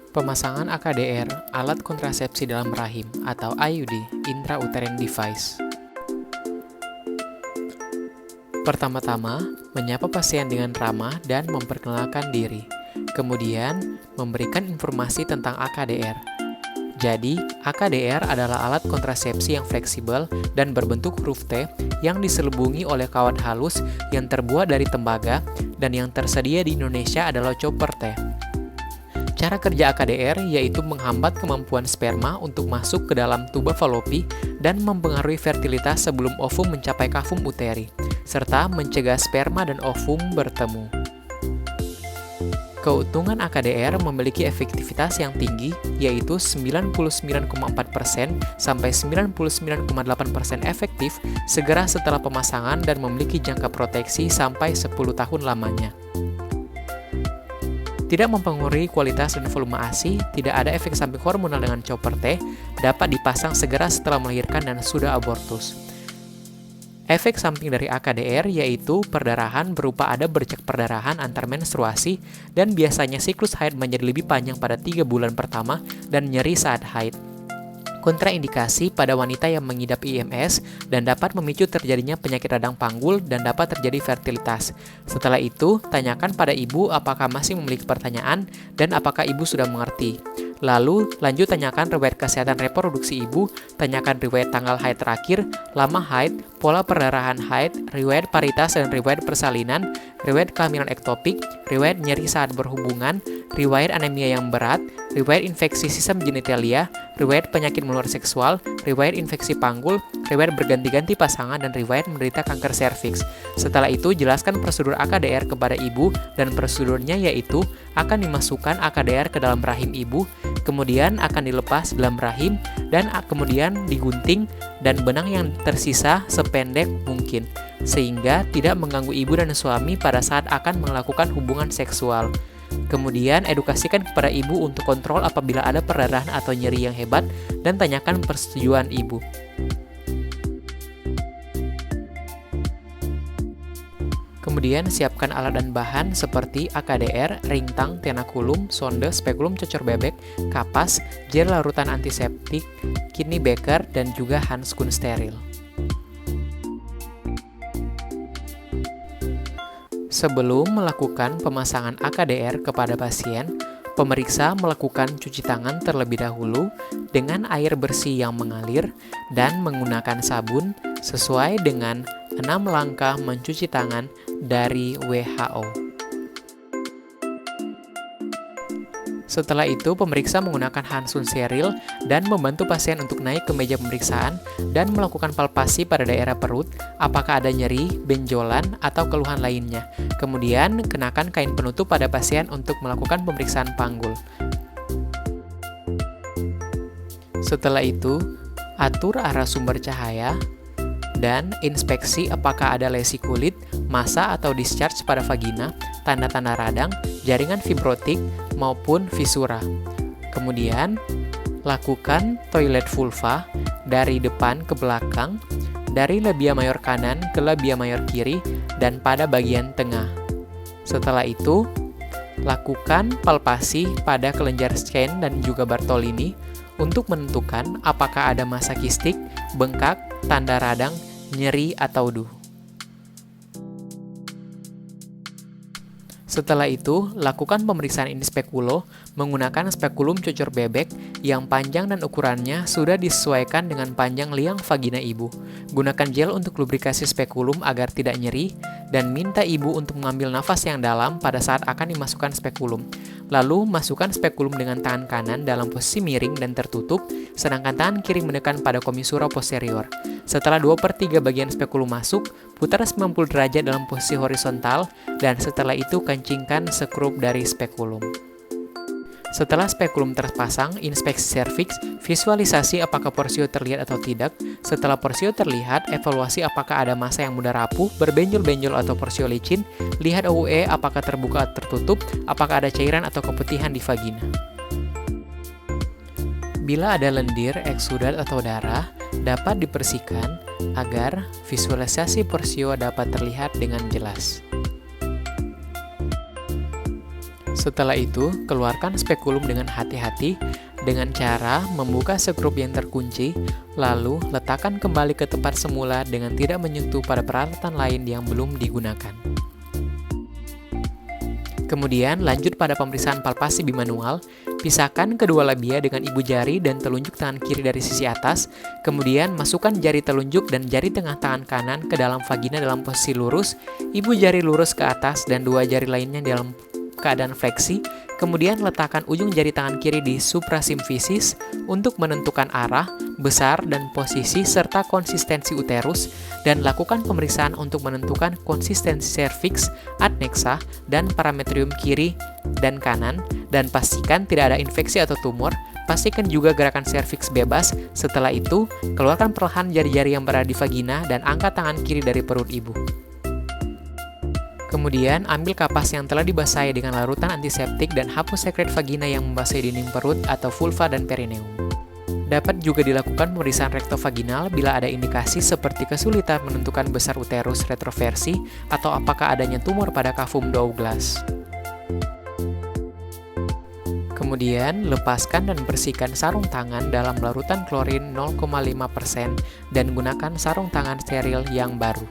Pemasangan AKDR, alat kontrasepsi dalam rahim, atau IUD, intrauterine device. Pertama-tama, menyapa pasien dengan ramah dan memperkenalkan diri. Kemudian, memberikan informasi tentang AKDR. Jadi, AKDR adalah alat kontrasepsi yang fleksibel dan berbentuk huruf T yang diselubungi oleh kawat halus yang terbuat dari tembaga dan yang tersedia di Indonesia adalah chopper T. Cara kerja AKDR yaitu menghambat kemampuan sperma untuk masuk ke dalam tuba falopi dan mempengaruhi fertilitas sebelum ovum mencapai kavum uteri, serta mencegah sperma dan ovum bertemu. Keuntungan AKDR memiliki efektivitas yang tinggi, yaitu 99,4% sampai 99,8% efektif segera setelah pemasangan dan memiliki jangka proteksi sampai 10 tahun lamanya. Tidak mempengaruhi kualitas dan volume ASI, tidak ada efek samping hormonal dengan chopper T, dapat dipasang segera setelah melahirkan dan sudah abortus. Efek samping dari AKDR yaitu perdarahan berupa ada bercak perdarahan antar menstruasi dan biasanya siklus haid menjadi lebih panjang pada 3 bulan pertama dan nyeri saat haid. Kontraindikasi pada wanita yang mengidap IMS dan dapat memicu terjadinya penyakit radang panggul dan dapat terjadi fertilitas. Setelah itu, tanyakan pada ibu apakah masih memiliki pertanyaan dan apakah ibu sudah mengerti. Lalu, lanjut tanyakan riwayat kesehatan reproduksi ibu, tanyakan riwayat tanggal haid terakhir, lama haid, pola perdarahan haid, riwayat paritas dan riwayat persalinan, riwayat kehamilan ektopik, riwayat nyeri saat berhubungan, riwayat anemia yang berat, riwayat infeksi sistem genitalia, riwayat penyakit menular seksual, riwayat infeksi panggul, riwayat berganti-ganti pasangan, dan riwayat menderita kanker serviks. Setelah itu, jelaskan prosedur AKDR kepada ibu, dan prosedurnya yaitu akan dimasukkan AKDR ke dalam rahim ibu, kemudian akan dilepas dalam rahim, dan kemudian digunting, dan benang yang tersisa sependek mungkin, sehingga tidak mengganggu ibu dan suami pada saat akan melakukan hubungan seksual. Kemudian, edukasikan kepada ibu untuk kontrol apabila ada perdarahan atau nyeri yang hebat, dan tanyakan persetujuan ibu. Kemudian, siapkan alat dan bahan seperti AKDR, ring tang, tenakulum, sonde, spekulum cocor bebek, kapas, gel larutan antiseptik, kidney beaker, dan juga handskun steril. Sebelum melakukan pemasangan AKDR kepada pasien, pemeriksa melakukan cuci tangan terlebih dahulu dengan air bersih yang mengalir dan menggunakan sabun sesuai dengan 6 langkah mencuci tangan dari WHO. Setelah itu, pemeriksa menggunakan handskun steril dan membantu pasien untuk naik ke meja pemeriksaan dan melakukan palpasi pada daerah perut, apakah ada nyeri, benjolan, atau keluhan lainnya. Kemudian, kenakan kain penutup pada pasien untuk melakukan pemeriksaan panggul. Setelah itu, atur arah sumber cahaya dan inspeksi apakah ada lesi kulit, massa atau discharge pada vagina, tanda-tanda radang, jaringan fibrotik, maupun visura. Kemudian, lakukan toilet vulva dari depan ke belakang, dari labia mayor kanan ke labia mayor kiri, dan pada bagian tengah. Setelah itu, lakukan palpasi pada kelenjar Skene dan juga Bartolini untuk menentukan apakah ada massa kistik, bengkak, tanda radang, nyeri, atau DUH. Setelah itu, lakukan pemeriksaan in speculo menggunakan spekulum cocor bebek yang panjang dan ukurannya sudah disesuaikan dengan panjang liang vagina ibu. Gunakan gel untuk lubrikasi spekulum agar tidak nyeri, dan minta ibu untuk mengambil nafas yang dalam pada saat akan dimasukkan spekulum. Lalu, masukkan spekulum dengan tangan kanan dalam posisi miring dan tertutup, sedangkan tangan kiri menekan pada komisura posterior. Setelah 2/3 bagian spekulum masuk, putar 90 derajat dalam posisi horizontal, dan setelah itu kencingkan sekrup dari spekulum. Setelah spekulum terpasang, inspeksi serviks, visualisasi apakah porsio terlihat atau tidak. Setelah porsio terlihat, evaluasi apakah ada massa yang mudah rapuh, berbenjol-benjol atau porsio licin, lihat OUE apakah terbuka atau tertutup, apakah ada cairan atau keputihan di vagina. Bila ada lendir, eksudat atau darah, dapat dibersihkan agar visualisasi porsio dapat terlihat dengan jelas. Setelah itu, keluarkan spekulum dengan hati-hati dengan cara membuka skrup yang terkunci, lalu letakkan kembali ke tempat semula dengan tidak menyentuh pada peralatan lain yang belum digunakan. Kemudian, lanjut pada pemeriksaan palpasi bimanual. Pisahkan kedua labia dengan ibu jari dan telunjuk tangan kiri dari sisi atas. Kemudian, masukkan jari telunjuk dan jari tengah tangan kanan ke dalam vagina dalam posisi lurus, ibu jari lurus ke atas dan dua jari lainnya dalam keadaan fleksi. Kemudian, letakkan ujung jari tangan kiri di suprasimfisis untuk menentukan arah, besar, dan posisi serta konsistensi uterus, dan lakukan pemeriksaan untuk menentukan konsistensi serviks, adnexa, dan parametrium kiri dan kanan, dan pastikan tidak ada infeksi atau tumor. Pastikan juga gerakan serviks bebas. Setelah itu, keluarkan perlahan jari-jari yang berada di vagina dan angkat tangan kiri dari perut ibu. Kemudian, ambil kapas yang telah dibasahi dengan larutan antiseptik dan hapus sekret vagina yang membasahi dinding perut atau vulva dan perineum. Dapat juga dilakukan pemeriksaan rektovaginal bila ada indikasi seperti kesulitan menentukan besar uterus retroversi atau apakah adanya tumor pada cavum Douglas. Kemudian, lepaskan dan bersihkan sarung tangan dalam larutan klorin 0,5% dan gunakan sarung tangan steril yang baru.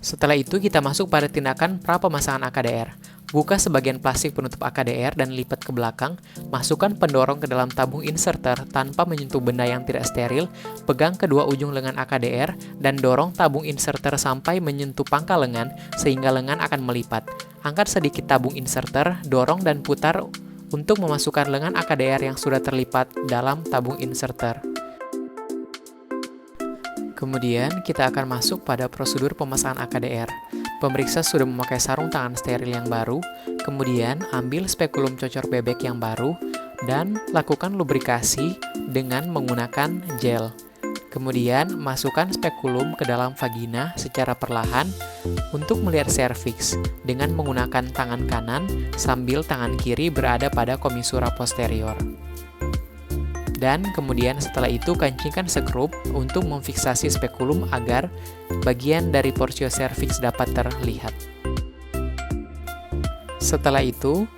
Setelah itu, kita masuk pada tindakan pra-pemasangan AKDR. Buka sebagian plastik penutup AKDR dan lipat ke belakang. Masukkan pendorong ke dalam tabung inserter tanpa menyentuh benda yang tidak steril. Pegang kedua ujung lengan AKDR dan dorong tabung inserter sampai menyentuh pangkal lengan sehingga lengan akan melipat. Angkat sedikit tabung inserter, dorong dan putar untuk memasukkan lengan AKDR yang sudah terlipat dalam tabung inserter. Kemudian, kita akan masuk pada prosedur pemasangan AKDR. Pemeriksa sudah memakai sarung tangan steril yang baru, kemudian ambil spekulum cocor bebek yang baru, dan lakukan lubrikasi dengan menggunakan gel. Kemudian, masukkan spekulum ke dalam vagina secara perlahan untuk melihat serviks dengan menggunakan tangan kanan sambil tangan kiri berada pada komisura posterior. Dan kemudian setelah itu kencingkan skrup untuk memfiksasi spekulum agar bagian dari porsio serviks dapat terlihat. Setelah itu,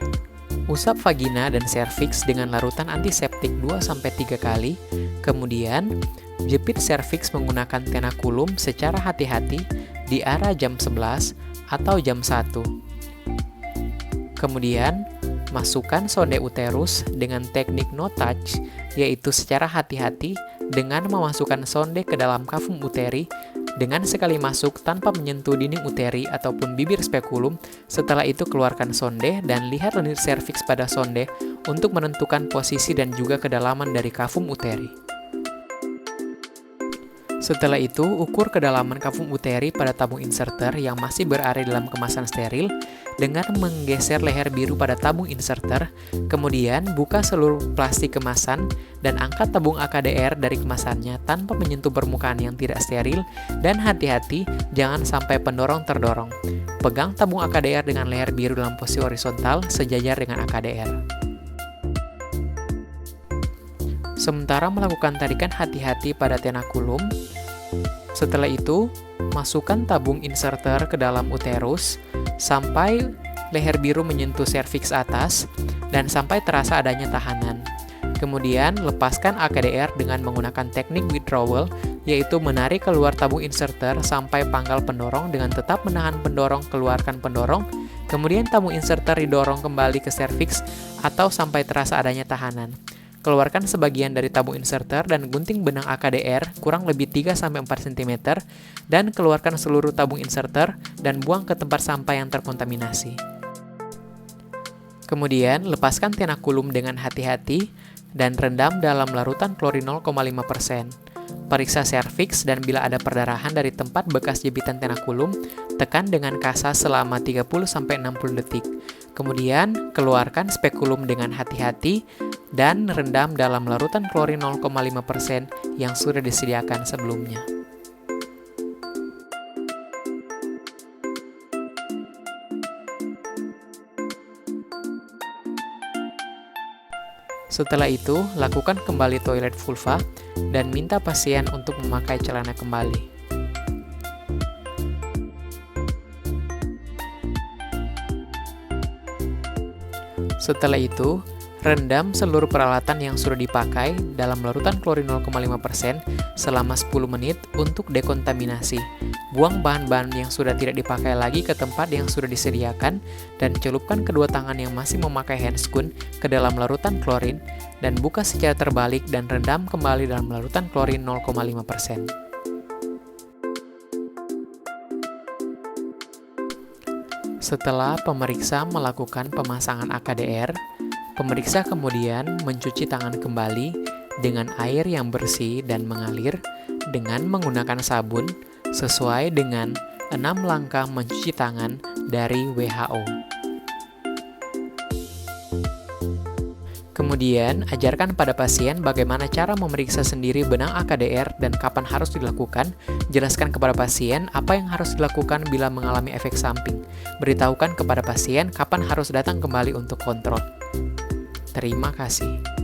usap vagina dan serviks dengan larutan antiseptik 2-3 kali, kemudian jepit serviks menggunakan tenakulum secara hati-hati di arah jam 11 atau jam 1. Kemudian, masukkan sonde uterus dengan teknik no touch, yaitu secara hati-hati dengan memasukkan sonde ke dalam cavum uteri dengan sekali masuk tanpa menyentuh dinding uteri ataupun bibir spekulum. Setelah itu keluarkan sonde dan lihat lendir serviks pada sonde untuk menentukan posisi dan juga kedalaman dari cavum uteri. Setelah itu, ukur kedalaman cavum uteri pada tabung inserter yang masih berada dalam kemasan steril dengan menggeser leher biru pada tabung inserter, kemudian buka seluruh plastik kemasan dan angkat tabung AKDR dari kemasannya tanpa menyentuh permukaan yang tidak steril, dan hati-hati jangan sampai pendorong terdorong. Pegang tabung AKDR dengan leher biru dalam posisi horizontal sejajar dengan AKDR. Sementara melakukan tarikan hati-hati pada tenakulum, setelah itu masukkan tabung inserter ke dalam uterus sampai leher biru menyentuh serviks atas dan sampai terasa adanya tahanan. Kemudian lepaskan AKDR dengan menggunakan teknik withdrawal, yaitu menarik keluar tabung inserter sampai pangkal pendorong dengan tetap menahan pendorong, keluarkan pendorong, kemudian tabung inserter didorong kembali ke serviks atau sampai terasa adanya tahanan. Keluarkan sebagian dari tabung inserter dan gunting benang AKDR kurang lebih 3-4 cm dan keluarkan seluruh tabung inserter dan buang ke tempat sampah yang terkontaminasi. Kemudian, lepaskan tenakulum dengan hati-hati dan rendam dalam larutan klorin 0,5%. Periksa serviks dan bila ada perdarahan dari tempat bekas jepitan tenakulum, tekan dengan kasa selama 30-60 detik. Kemudian, keluarkan spekulum dengan hati-hati dan rendam dalam larutan klorin 0,5% yang sudah disediakan sebelumnya. Setelah itu, lakukan kembali toilet vulva dan minta pasien untuk memakai celana kembali. Setelah itu, rendam seluruh peralatan yang sudah dipakai dalam larutan klorin 0,5% selama 10 menit untuk dekontaminasi. Buang bahan-bahan yang sudah tidak dipakai lagi ke tempat yang sudah disediakan dan celupkan kedua tangan yang masih memakai handscoon ke dalam larutan klorin dan buka secara terbalik dan rendam kembali dalam larutan klorin 0,5%. Setelah pemeriksa melakukan pemasangan AKDR, pemeriksa kemudian mencuci tangan kembali dengan air yang bersih dan mengalir dengan menggunakan sabun sesuai dengan 6 langkah mencuci tangan dari WHO. Kemudian, ajarkan pada pasien bagaimana cara memeriksa sendiri benang AKDR dan kapan harus dilakukan. Jelaskan kepada pasien apa yang harus dilakukan bila mengalami efek samping. Beritahukan kepada pasien kapan harus datang kembali untuk kontrol. Terima kasih.